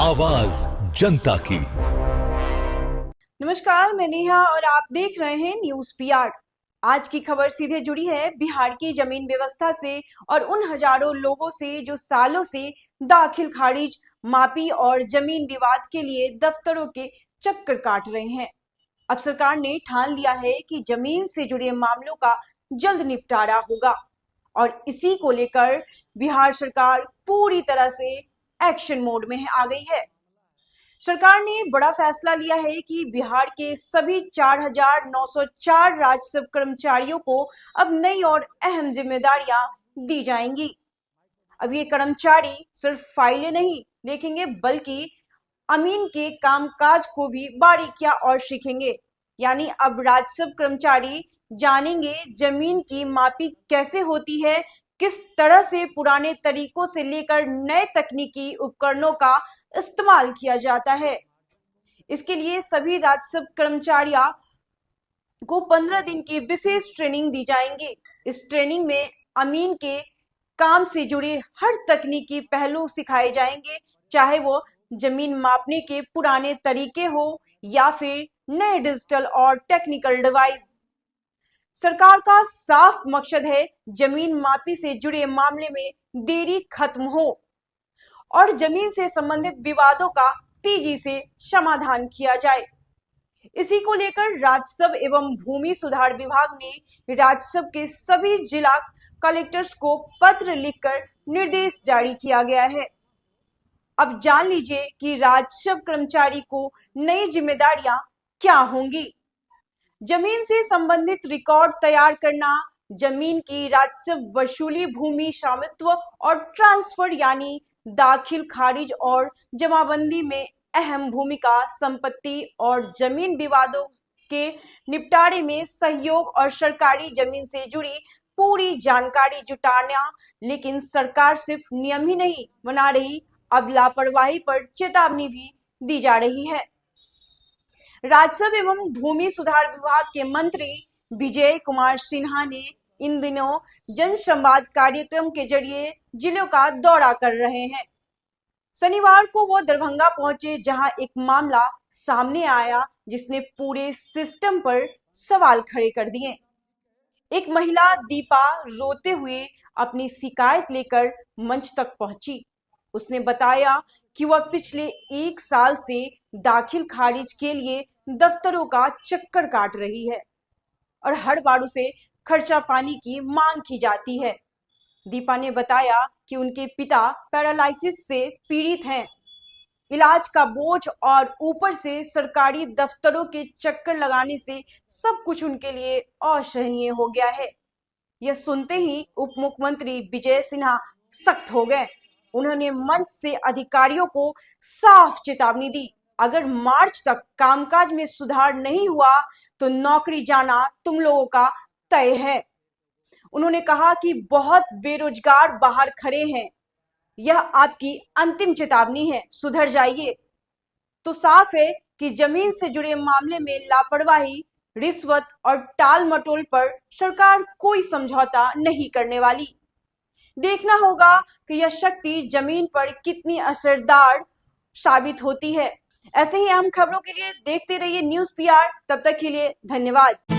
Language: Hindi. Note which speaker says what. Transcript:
Speaker 1: आवाज जनता की।
Speaker 2: नमस्कार, मैं नेहा और आप देख रहे हैं न्यूज पीआर। आज की खबर सीधे जुड़ी है बिहार की जमीन व्यवस्था से और उन हजारों लोगों से जो सालों से दाखिल खारिज, मापी और जमीन विवाद के लिए दफ्तरों के चक्कर काट रहे हैं। अब सरकार ने ठान लिया है कि जमीन से जुड़े मामलों का जल्द निपटारा होगा और इसी को लेकर बिहार सरकार पूरी तरह से एक्शन मोड में आ गई है। सरकार ने बड़ा फैसला लिया है कि बिहार के सभी 4,904 राजस्व कर्मचारियों को अब नई और अहम जिम्मेदारियां दी जाएंगी। अब ये कर्मचारी सिर्फ फाइलें नहीं देखेंगे बल्कि अमीन के कामकाज को भी बारीकियां और सीखेंगे। यानी अब राजस्व कर्मचारी जानेंगे जमीन की मापी कैसे होती है, किस तरह से पुराने तरीकों से लेकर नए तकनीकी उपकरणों का इस्तेमाल किया जाता है। इसके लिए सभी राजस्व कर्मचारियों को 15 दिन की विशेष ट्रेनिंग दी जाएंगी। इस ट्रेनिंग में अमीन के काम से जुड़े हर तकनीकी पहलू सिखाए जाएंगे, चाहे वो जमीन मापने के पुराने तरीके हो या फिर नए डिजिटल और टेक्निकल डिवाइस। सरकार का साफ मकसद है जमीन मापी से जुड़े मामले में देरी खत्म हो और जमीन से संबंधित विवादों का तेजी से समाधान किया जाए। इसी को लेकर राजस्व एवं भूमि सुधार विभाग ने राजस्व के सभी जिला कलेक्टर्स को पत्र लिखकर निर्देश जारी किया गया है। अब जान लीजिए कि राजस्व कर्मचारी को नई जिम्मेदारियां क्या होंगी। जमीन से संबंधित रिकॉर्ड तैयार करना, जमीन की राजस्व वसूली, भूमि स्वामित्व और ट्रांसफर यानी दाखिल खारिज और जमाबंदी में अहम भूमिका, संपत्ति और जमीन विवादों के निपटारे में सहयोग और सरकारी जमीन से जुड़ी पूरी जानकारी जुटाना। लेकिन सरकार सिर्फ नियम ही नहीं बना रही, अब लापरवाही पर चेतावनी भी दी जा रही है। राजस्व एवं भूमि सुधार विभाग के मंत्री विजय कुमार सिन्हा ने इन दिनों जन संवाद कार्यक्रम के जरिए जिलों का दौरा कर रहे हैं। शनिवार को वो दरभंगा पहुंचे, जहां एक मामला सामने आया जिसने पूरे सिस्टम पर सवाल खड़े कर दिए। एक महिला दीपा रोते हुए अपनी शिकायत लेकर मंच तक पहुंची। उसने बताया कि वह पिछले 1 साल से दाखिल खारिज के लिए दफ्तरों का चक्कर काट रही है और हर बार उसे खर्चा पानी की मांग की जाती है। दीपा ने बताया कि उनके पिता पैरालिसिस से पीड़ित हैं। इलाज का बोझ और ऊपर से सरकारी दफ्तरों के चक्कर लगाने से सब कुछ उनके लिए असहनीय हो गया है। यह सुनते ही उप मुख्यमंत्री विजय सिन्हा सख्त हो गए। उन्होंने मंच से अधिकारियों को साफ चेतावनी दी, अगर मार्च तक कामकाज में सुधार नहीं हुआ तो नौकरी जाना तुम लोगों का तय है। उन्होंने कहा कि बहुत बेरोजगार बाहर खड़े हैं, यह आपकी अंतिम चेतावनी है, सुधर जाइए। तो साफ है कि जमीन से जुड़े मामले में लापरवाही, रिश्वत और टाल मटोल पर सरकार कोई समझौता नहीं करने वाली। देखना होगा कि यह शक्ति जमीन पर कितनी असरदार साबित होती है। ऐसे ही अहम खबरों के लिए देखते रहिए न्यूज पीआर। तब तक के लिए धन्यवाद।